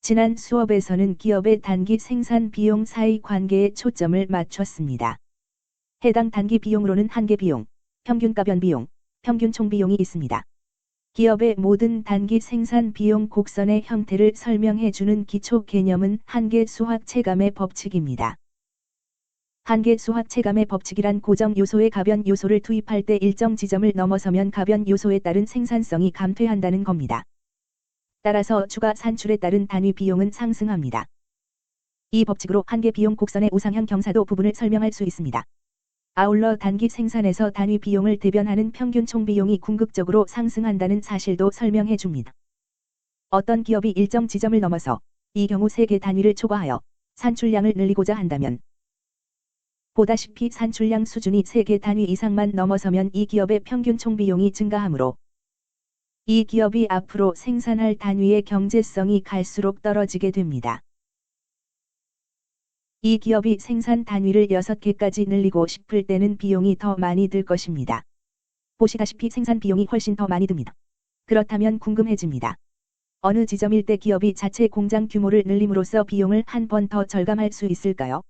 지난 수업에서는 기업의 단기 생산 비용 사이 관계에 초점을 맞췄습니다. 해당 단기 비용으로는 한계 비용, 평균 가변 비용, 평균 총 비용이 있습니다. 기업의 모든 단기 생산 비용 곡선의 형태를 설명해주는 기초 개념은 한계 수학 체감의 법칙입니다. 한계 수학 체감의 법칙이란 고정 요소의 가변 요소를 투입할 때 일정 지점을 넘어서면 가변 요소에 따른 생산성이 감퇴한다는 겁니다. 따라서 추가 산출에 따른 단위 비용은 상승합니다. 이 법칙으로 한계 비용 곡선의 우상향 경사도 부분을 설명할 수 있습니다. 아울러 단기 생산에서 단위 비용을 대변하는 평균 총 비용이 궁극적으로 상승한다는 사실도 설명해 줍니다. 어떤 기업이 일정 지점을 넘어서 이 경우 세계 단위를 초과하여 산출량을 늘리고자 한다면 보다시피 산출량 수준이 세계 단위 이상만 넘어서면 이 기업의 평균 총 비용이 증가하므로 이 기업이 앞으로 생산할 단위의 경제성이 갈수록 떨어지게 됩니다. 이 기업이 생산 단위를 6개까지 늘리고 싶을 때는 비용이 더 많이 들 것입니다. 보시다시피 생산 비용이 훨씬 더 많이 듭니다. 그렇다면 궁금해집니다. 어느 지점일 때 기업이 자체 공장 규모를 늘림으로써 비용을 한 번 더 절감할 수 있을까요?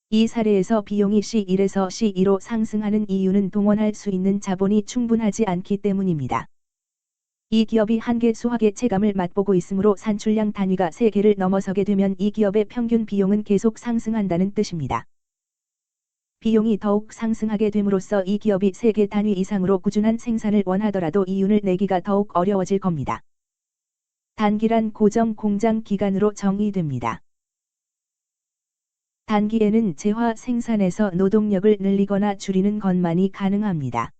이 사례에서 비용이 C1에서 C2로 상승하는 이유는 동원할 수 있는 자본이 충분하지 않기 때문입니다. 이 기업이 한계 수학의 체감을 맛보고 있으므로 산출량 단위가 3개를 넘어서게 되면 이 기업의 평균 비용은 계속 상승한다는 뜻입니다. 비용이 더욱 상승하게 됨으로써 이 기업이 3개 단위 이상으로 꾸준한 생산을 원하더라도 이윤을 내기가 더욱 어려워질 겁니다. 단기란 고정 공장 기간으로 정의됩니다. 단기에는 재화 생산에서 노동력을 늘리거나 줄이는 것만이 가능합니다.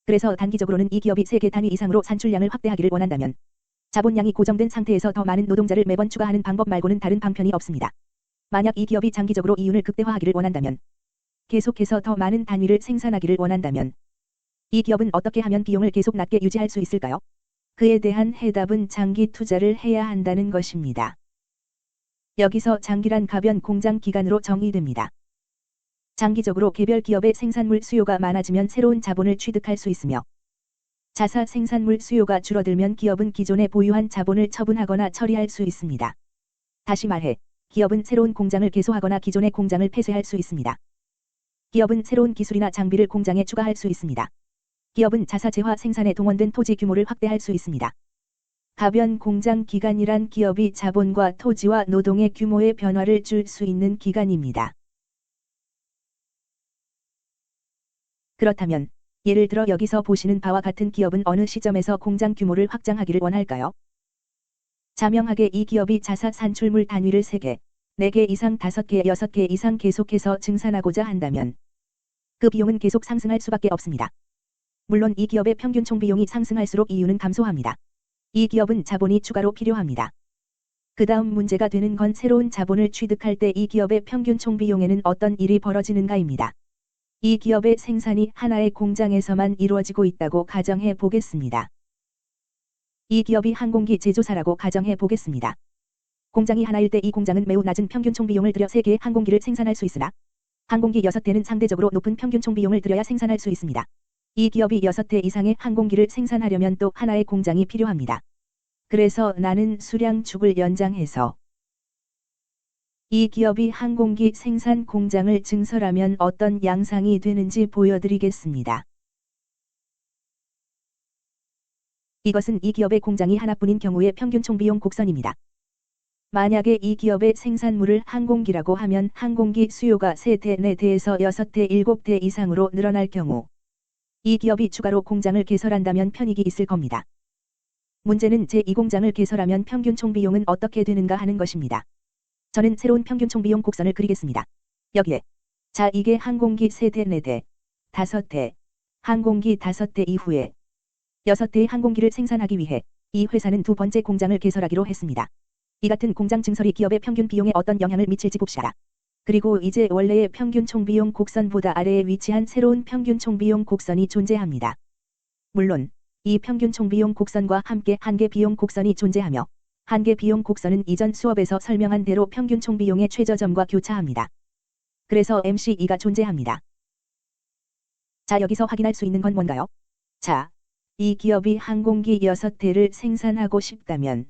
그래서 단기적으로는 이 기업이 3개 단위 이상으로 산출량을 확대하기를 원한다면 자본량이 고정된 상태에서 더 많은 노동자를 매번 추가하는 방법 말고는 다른 방편이 없습니다. 만약 이 기업이 장기적으로 이윤을 극대화하기를 원한다면, 계속해서 더 많은 단위를 생산하기를 원한다면 이 기업은 어떻게 하면 비용을 계속 낮게 유지할 수 있을까요? 그에 대한 해답은 장기 투자를 해야 한다는 것입니다. 여기서 장기란 가변 공장 기간으로 정의됩니다. 장기적으로 개별 기업의 생산물 수요가 많아지면 새로운 자본을 취득할 수 있으며 자사 생산물 수요가 줄어들면 기업은 기존에 보유한 자본을 처분하거나 처리할 수 있습니다. 다시 말해, 기업은 새로운 공장을 개소하거나 기존의 공장을 폐쇄할 수 있습니다. 기업은 새로운 기술이나 장비를 공장에 추가할 수 있습니다. 기업은 자사 재화 생산에 동원된 토지 규모를 확대할 수 있습니다. 가변 공장 기간이란 기업이 자본과 토지와 노동의 규모의 변화를 줄 수 있는 기간입니다. 그렇다면 예를 들어 여기서 보시는 바와 같은 기업은 어느 시점에서 공장 규모를 확장하기를 원할까요? 자명하게 이 기업이 자사 산출물 단위를 3개, 4개 이상 5개, 6개 이상 계속해서 증산하고자 한다면 그 비용은 계속 상승할 수밖에 없습니다. 물론 이 기업의 평균 총 비용이 상승할수록 이윤은 감소합니다. 이 기업은 자본이 추가로 필요합니다. 그 다음 문제가 되는 건 새로운 자본을 취득할 때 이 기업의 평균 총 비용에는 어떤 일이 벌어지는가입니다. 이 기업의 생산이 하나의 공장에서만 이루어지고 있다고 가정해 보겠습니다. 이 기업이 항공기 제조사라고 가정해 보겠습니다. 공장이 하나일 때 이 공장은 매우 낮은 평균 총 비용을 들여 3개의 항공기를 생산할 수 있으나 항공기 6대는 상대적으로 높은 평균 총 비용을 들여야 생산할 수 있습니다. 이 기업이 6대 이상의 항공기를 생산하려면 또 하나의 공장이 필요합니다. 그래서 나는 수량축을 연장해서 이 기업이 항공기 생산 공장을 증설하면 어떤 양상이 되는지 보여드리겠습니다. 이것은 이 기업의 공장이 하나뿐인 경우의 평균 총비용 곡선입니다. 만약에 이 기업의 생산물을 항공기라고 하면 항공기 수요가 3대, 4대에서 6대, 7대 이상으로 늘어날 경우 이 기업이 추가로 공장을 개설한다면 편익이 있을 겁니다. 문제는 제2공장을 개설하면 평균 총비용은 어떻게 되는가 하는 것입니다. 저는 새로운 평균 총비용 곡선을 그리겠습니다. 여기에 자 이게 항공기 3대, 4대, 5대, 항공기 5대 이후에 6대의 항공기를 생산하기 위해 이 회사는 두 번째 공장을 개설하기로 했습니다. 이 같은 공장 증설이 기업의 평균 비용에 어떤 영향을 미칠지 봅시다. 그리고 이제 원래의 평균 총비용 곡선보다 아래에 위치한 새로운 평균 총비용 곡선이 존재합니다. 물론 이 평균 총비용 곡선과 함께 한계 비용 곡선이 존재하며 한계 비용 곡선은 이전 수업에서 설명한 대로 평균 총비용의 최저점과 교차합니다. 그래서 MC2가 존재합니다. 자 여기서 확인할 수 있는 건 뭔가요? 자, 이 기업이 항공기 6대를 생산하고 싶다면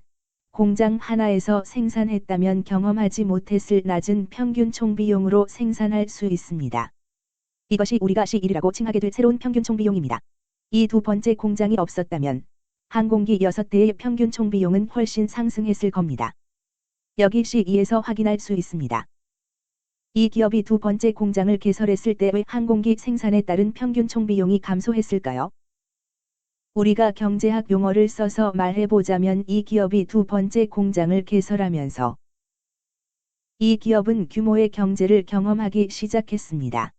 공장 하나에서 생산했다면 경험하지 못했을 낮은 평균 총비용으로 생산할 수 있습니다. 이것이 우리가 C1이라고 칭하게 될 새로운 평균 총비용입니다. 이 두 번째 공장이 없었다면 항공기 6대의 평균 총비용은 훨씬 상승했을 겁니다. 여기 C2에서 확인할 수 있습니다. 이 기업이 두 번째 공장을 개설했을 때 왜 항공기 생산에 따른 평균 총비용이 감소했을까요? 우리가 경제학 용어를 써서 말해보자면 이 기업이 두 번째 공장을 개설하면서 이 기업은 규모의 경제를 경험하기 시작했습니다.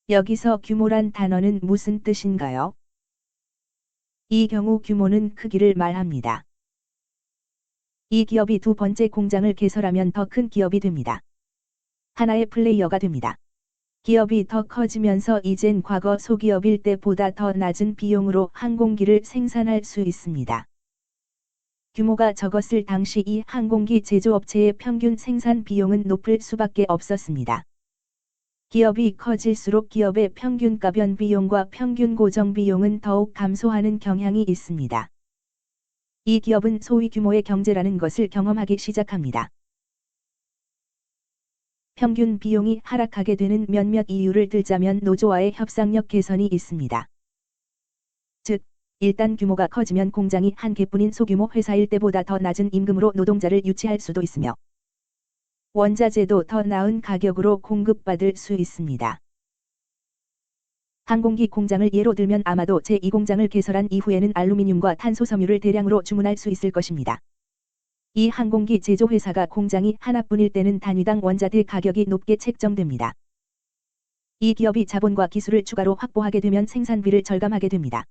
여기서 규모란 단어는 무슨 뜻인가요? 이 경우 규모는 크기를 말합니다. 이 기업이 두 번째 공장을 개설하면 더 큰 기업이 됩니다. 하나의 플레이어가 됩니다. 기업이 더 커지면서 이젠 과거 소기업일 때보다 더 낮은 비용으로 항공기를 생산할 수 있습니다. 규모가 적었을 당시 이 항공기 제조업체의 평균 생산 비용은 높을 수밖에 없었습니다. 기업이 커질수록 기업의 평균 가변 비용과 평균 고정 비용은 더욱 감소하는 경향이 있습니다. 이 기업은 소위 규모의 경제라는 것을 경험하기 시작합니다. 평균 비용이 하락하게 되는 몇몇 이유를 들자면 노조와의 협상력 개선이 있습니다. 즉, 일단 규모가 커지면 공장이 한 개뿐인 소규모 회사일 때보다 더 낮은 임금으로 노동자를 유치할 수도 있으며 원자재도 더 나은 가격으로 공급받을 수 있습니다. 항공기 공장을 예로 들면 아마도 제2공장을 개설한 이후에는 알루미늄과 탄소 섬유를 대량으로 주문할 수 있을 것입니다. 이 항공기 제조회사가 공장이 하나뿐일 때는 단위당 원자재 가격이 높게 책정됩니다. 이 기업이 자본과 기술을 추가로 확보하게 되면 생산비를 절감하게 됩니다.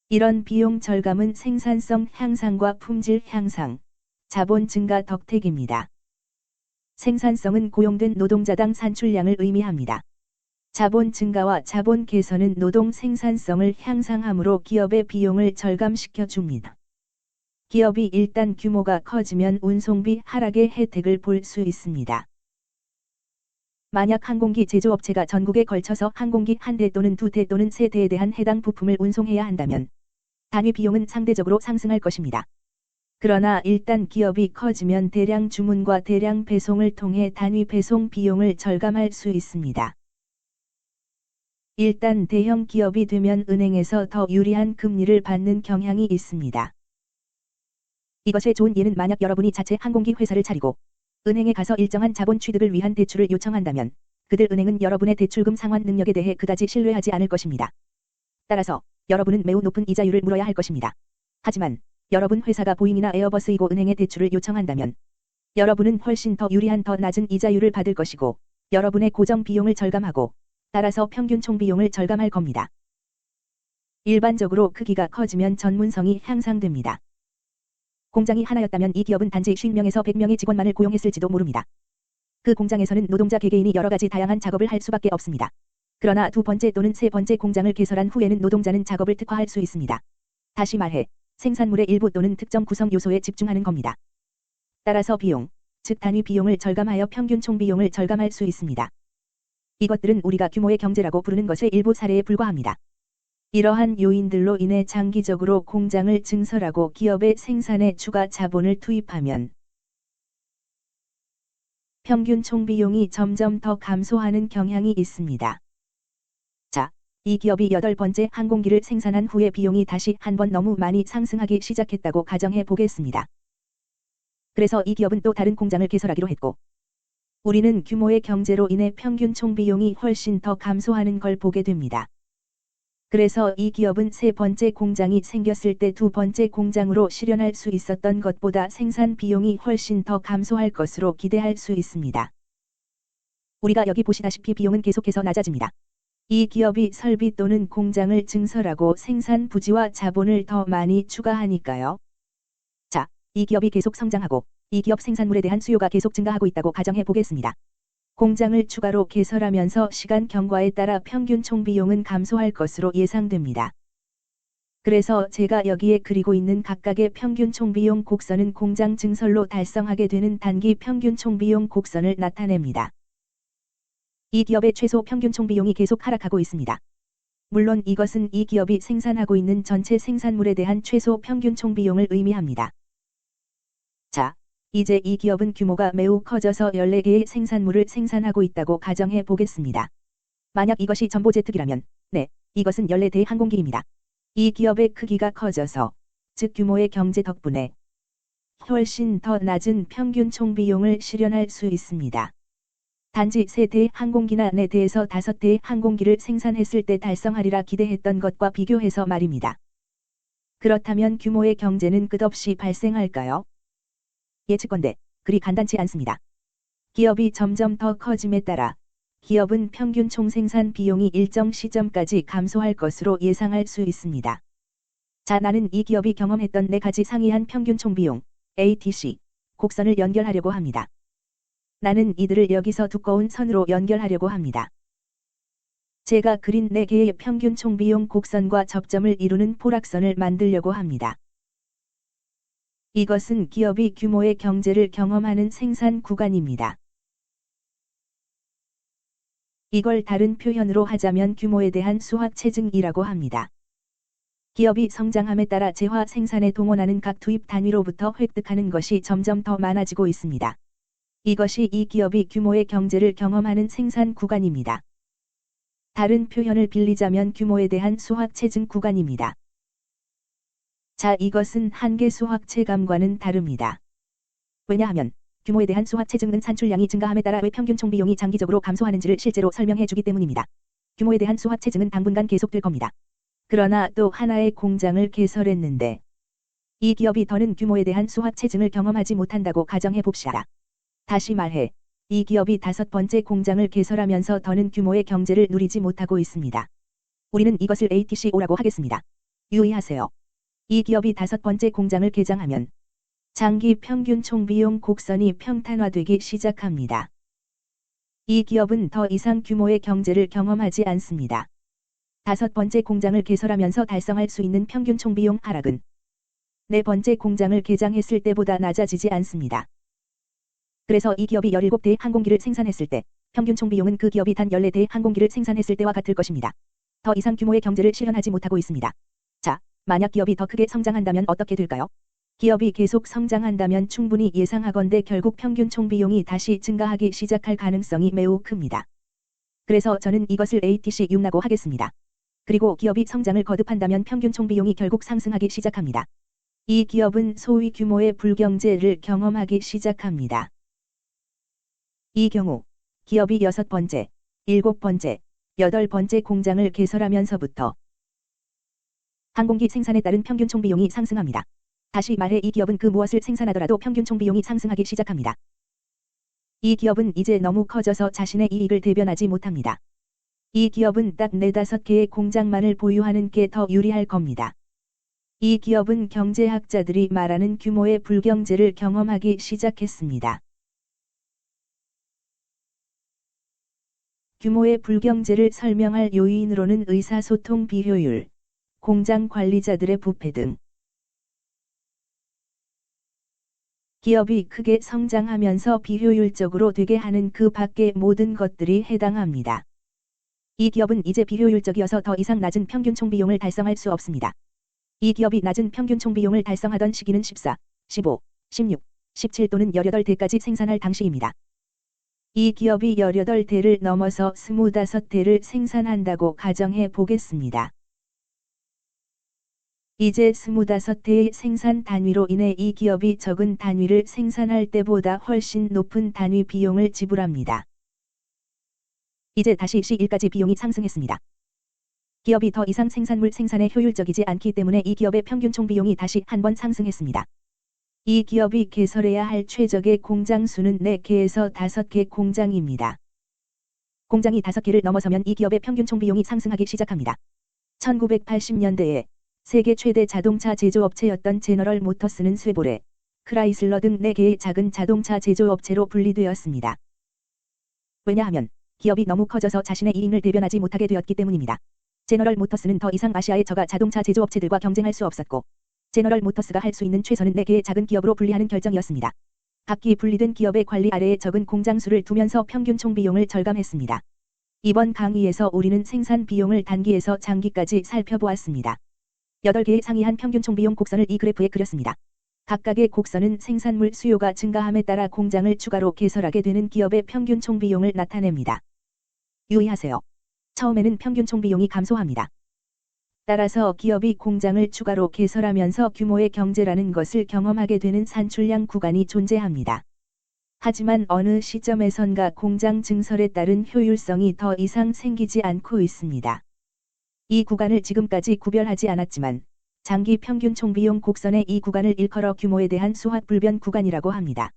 이런 비용 절감은 생산성 향상과 품질 향상, 자본 증가 덕택입니다. 생산성은 고용된 노동자당 산출량을 의미합니다. 자본 증가와 자본 개선은 노동 생산성을 향상함으로 기업의 비용을 절감시켜 줍니다. 기업이 일단 규모가 커지면 운송비 하락의 혜택을 볼 수 있습니다. 만약 항공기 제조업체가 전국에 걸쳐서 항공기 한 대 또는 두 대 또는 세 대에 대한 해당 부품을 운송해야 한다면 단위 비용은 상대적으로 상승할 것입니다. 그러나 일단 기업이 커지면 대량 주문과 대량 배송을 통해 단위 배송 비용을 절감할 수 있습니다. 일단 대형 기업이 되면 은행에서 더 유리한 금리를 받는 경향이 있습니다. 이것의 좋은 예는 만약 여러분이 자체 항공기 회사를 차리고 은행에 가서 일정한 자본 취득을 위한 대출을 요청한다면 그들 은행은 여러분의 대출금 상환 능력에 대해 그다지 신뢰하지 않을 것입니다. 따라서 여러분은 매우 높은 이자율을 물어야 할 것입니다. 하지만 여러분 회사가 보잉이나 에어버스이고 은행에 대출을 요청한다면 여러분은 훨씬 더 유리한 더 낮은 이자율을 받을 것이고 여러분의 고정 비용을 절감하고 따라서 평균 총비용을 절감할 겁니다. 일반적으로 크기가 커지면 전문성이 향상됩니다. 공장이 하나였다면 이 기업은 단지 50명에서 100명의 직원만을 고용했을지도 모릅니다. 그 공장에서는 노동자 개개인이 여러 가지 다양한 작업을 할 수밖에 없습니다. 그러나 두 번째 또는 세 번째 공장을 개설한 후에는 노동자는 작업을 특화할 수 있습니다. 다시 말해, 생산물의 일부 또는 특정 구성 요소에 집중하는 겁니다. 따라서 비용, 즉 단위 비용을 절감하여 평균 총비용을 절감할 수 있습니다. 이것들은 우리가 규모의 경제라고 부르는 것의 일부 사례에 불과합니다. 이러한 요인들로 인해 장기적으로 공장을 증설하고 기업의 생산에 추가 자본을 투입하면 평균 총비용이 점점 더 감소하는 경향이 있습니다. 자, 이 기업이 8번째 항공기를 생산한 후에 비용이 다시 한번 너무 많이 상승하기 시작했다고 가정해 보겠습니다. 그래서 이 기업은 또 다른 공장을 개설하기로 했고 우리는 규모의 경제로 인해 평균 총비용이 훨씬 더 감소하는 걸 보게 됩니다. 그래서 이 기업은 세 번째 공장이 생겼을 때 두 번째 공장으로 실현할 수 있었던 것보다 생산 비용이 훨씬 더 감소할 것으로 기대할 수 있습니다. 우리가 여기 보시다시피 비용은 계속해서 낮아집니다. 이 기업이 설비 또는 공장을 증설하고 생산 부지와 자본을 더 많이 추가하니까요. 자, 이 기업이 계속 성장하고 이 기업 생산물에 대한 수요가 계속 증가하고 있다고 가정해 보겠습니다. 공장을 추가로 개설하면서 시간 경과에 따라 평균 총비용은 감소할 것으로 예상됩니다. 그래서 제가 여기에 그리고 있는 각각의 평균 총비용 곡선은 공장 증설로 달성하게 되는 단기 평균 총비용 곡선을 나타냅니다. 이 기업의 최소 평균 총비용이 계속 하락하고 있습니다. 물론 이것은 이 기업이 생산하고 있는 전체 생산물에 대한 최소 평균 총비용을 의미합니다. 자, 이제 이 기업은 규모가 매우 커져서 14개의 생산물을 생산하고 있다고 가정해 보겠습니다. 만약 이것이 전보제특이라면, 네, 이것은 14대의 항공기입니다. 이 기업의 크기가 커져서, 즉 규모의 경제 덕분에 훨씬 더 낮은 평균 총비용을 실현할 수 있습니다. 단지 3대의 항공기나 4대에서 5대의 항공기를 생산했을 때 달성하리라 기대했던 것과 비교해서 말입니다. 그렇다면 규모의 경제는 끝없이 발생할까요? 예측컨대 그리 간단치 않습니다. 기업이 점점 더 커짐에 따라 기업은 평균 총생산 비용이 일정 시점까지 감소할 것으로 예상할 수 있습니다. 자, 나는 이 기업이 경험했던 4가지 상이한 평균 총비용, ATC, 곡선을 연결하려고 합니다. 나는 이들을 여기서 두꺼운 선으로 연결하려고 합니다. 제가 그린 4개의 평균 총비용 곡선과 접점을 이루는 포락선을 만들려고 합니다. 이것은 기업이 규모의 경제를 경험하는 생산 구간입니다. 이걸 다른 표현으로 하자면 규모에 대한 수학 체증이라고 합니다. 기업이 성장함에 따라 재화 생산에 동원하는 각 투입 단위로부터 획득하는 것이 점점 더 많아지고 있습니다. 이것이 이 기업이 규모의 경제를 경험하는 생산 구간입니다. 다른 표현을 빌리자면 규모에 대한 수학 체증 구간입니다. 자, 이것은 한계 수학 체감과는 다릅니다. 왜냐하면 규모에 대한 수학 체증은 산출량이 증가함에 따라 왜 평균 총비용이 장기적으로 감소하는지를 실제로 설명해 주기 때문입니다. 규모에 대한 수학 체증은 당분간 계속될 겁니다. 그러나 또 하나의 공장을 개설했는데 이 기업이 더는 규모에 대한 수학 체증을 경험하지 못한다고 가정해 봅시다. 다시 말해, 이 기업이 5번째 공장을 개설하면서 더는 규모의 경제를 누리지 못하고 있습니다. 우리는 이것을 ATCO라고 하겠습니다. 유의하세요. 이 기업이 5번째 공장을 개장하면 장기 평균 총비용 곡선이 평탄화되기 시작합니다. 이 기업은 더 이상 규모의 경제를 경험하지 않습니다. 5번째 공장을 개설하면서 달성할 수 있는 평균 총비용 하락은 4번째 공장을 개장했을 때보다 낮아지지 않습니다. 그래서 이 기업이 17대의 항공기를 생산했을 때 평균 총비용은 그 기업이 단 14대의 항공기를 생산했을 때와 같을 것입니다. 더 이상 규모의 경제를 실현하지 못하고 있습니다. 자, 만약 기업이 더 크게 성장한다면 어떻게 될까요? 기업이 계속 성장한다면 충분히 예상하건대 결국 평균 총비용이 다시 증가하기 시작할 가능성이 매우 큽니다. 그래서 저는 이것을 ATC6라고 하겠습니다. 그리고 기업이 성장을 거듭한다면 평균 총비용이 결국 상승하기 시작합니다. 이 기업은 소위 규모의 불경제를 경험하기 시작합니다. 이 경우 기업이 6번째, 7번째, 8번째 공장을 개설하면서부터 항공기 생산에 따른 평균 총비용이 상승합니다. 다시 말해 이 기업은 그 무엇을 생산하더라도 평균 총비용이 상승하기 시작합니다. 이 기업은 이제 너무 커져서 자신의 이익을 대변하지 못합니다. 이 기업은 딱 4-5개의 공장만을 보유하는 게 더 유리할 겁니다. 이 기업은 경제학자들이 말하는 규모의 불경제를 경험하기 시작했습니다. 규모의 불경제를 설명할 요인으로는 의사소통 비효율, 공장 관리자들의 부패 등 기업이 크게 성장하면서 비효율적으로 되게 하는 그 밖의 모든 것들이 해당합니다. 이 기업은 이제 비효율적이어서 더 이상 낮은 평균 총비용을 달성할 수 없습니다. 이 기업이 낮은 평균 총비용을 달성하던 시기는 14, 15, 16, 17 또는 18대까지 생산할 당시입니다. 이 기업이 18대를 넘어서 25대를 생산한다고 가정해 보겠습니다. 이제 25대의 생산 단위로 인해 이 기업이 적은 단위를 생산할 때보다 훨씬 높은 단위 비용을 지불합니다. 이제 다시 C1까지 비용이 상승했습니다. 기업이 더 이상 생산물 생산에 효율적이지 않기 때문에 이 기업의 평균 총비용이 다시 한번 상승했습니다. 이 기업이 개설해야 할 최적의 공장 수는 4개에서 5개 공장입니다. 공장이 5개를 넘어서면 이 기업의 평균 총비용이 상승하기 시작합니다. 1980년대에 세계 최대 자동차 제조업체였던 제너럴 모터스는 쉐보레, 크라이슬러 등 4개의 작은 자동차 제조업체로 분리되었습니다. 왜냐하면 기업이 너무 커져서 자신의 이익을 대변하지 못하게 되었기 때문입니다. 제너럴 모터스는 더 이상 아시아의 저가 자동차 제조업체들과 경쟁할 수 없었고 제너럴 모터스가 할 수 있는 최선은 4개의 작은 기업으로 분리하는 결정이었습니다. 각기 분리된 기업의 관리 아래에 적은 공장 수를 두면서 평균 총비용을 절감했습니다. 이번 강의에서 우리는 생산 비용을 단기에서 장기까지 살펴보았습니다. 8개의 상이한 평균 총비용 곡선을 이 그래프에 그렸습니다. 각각의 곡선은 생산물 수요가 증가함에 따라 공장을 추가로 개설하게 되는 기업의 평균 총비용을 나타냅니다. 유의하세요. 처음에는 평균 총비용이 감소합니다. 따라서 기업이 공장을 추가로 개설하면서 규모의 경제라는 것을 경험하게 되는 산출량 구간이 존재합니다. 하지만 어느 시점에선가 공장 증설에 따른 효율성이 더 이상 생기지 않고 있습니다. 이 구간을 지금까지 구별하지 않았지만 장기 평균 총비용 곡선의 이 구간을 일컬어 규모에 대한 수확 불변 구간이라고 합니다.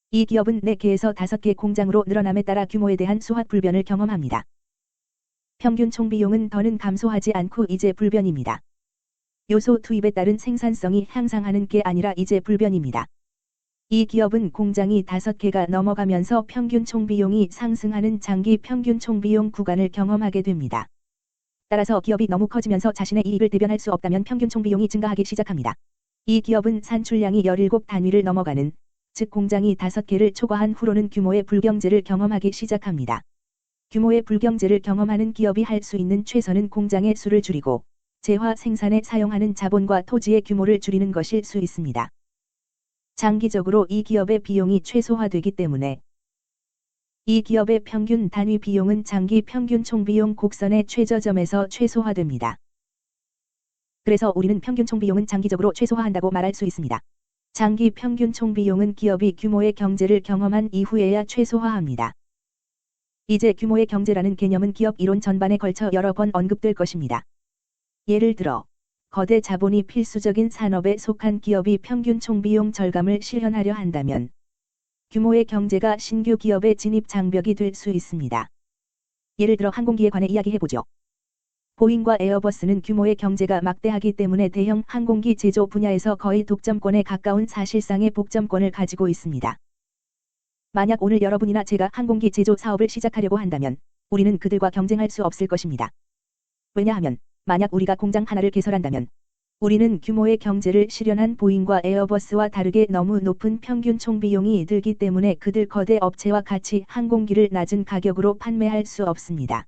이 기업은 4개에서 5개 공장으로 늘어남에 따라 규모에 대한 수확 불변을 경험합니다. 평균 총비용은 더는 감소하지 않고 이제 불변입니다. 요소 투입에 따른 생산성이 향상하는 게 아니라 이제 불변입니다. 이 기업은 공장이 5개가 넘어가면서 평균 총비용이 상승하는 장기 평균 총비용 구간을 경험하게 됩니다. 따라서 기업이 너무 커지면서 자신의 이익을 대변할 수 없다면 평균 총비용이 증가하기 시작합니다. 이 기업은 산출량이 17단위를 넘어가는, 즉 공장이 5개를 초과한 후로는 규모의 불경제를 경험하기 시작합니다. 규모의 불경제를 경험하는 기업이 할 수 있는 최선은 공장의 수를 줄이고 재화 생산에 사용하는 자본과 토지의 규모를 줄이는 것일 수 있습니다. 장기적으로 이 기업의 비용이 최소화되기 때문에 이 기업의 평균 단위 비용은 장기 평균 총비용 곡선의 최저점에서 최소화됩니다. 그래서 우리는 평균 총비용은 장기적으로 최소화한다고 말할 수 있습니다. 장기 평균 총비용은 기업이 규모의 경제를 경험한 이후에야 최소화합니다. 이제 규모의 경제라는 개념은 기업 이론 전반에 걸쳐 여러 번 언급될 것입니다. 예를 들어 거대 자본이 필수적인 산업에 속한 기업이 평균 총비용 절감을 실현하려 한다면 규모의 경제가 신규 기업의 진입 장벽이 될 수 있습니다. 예를 들어 항공기에 관해 이야기해보죠. 보잉과 에어버스는 규모의 경제가 막대하기 때문에 대형 항공기 제조 분야에서 거의 독점권에 가까운 사실상의 복점권을 가지고 있습니다. 만약 오늘 여러분이나 제가 항공기 제조 사업을 시작하려고 한다면 우리는 그들과 경쟁할 수 없을 것입니다. 왜냐하면 만약 우리가 공장 하나를 개설한다면 우리는 규모의 경제를 실현한 보잉과 에어버스와 다르게 너무 높은 평균 총비용이 들기 때문에 그들 거대 업체와 같이 항공기를 낮은 가격으로 판매할 수 없습니다.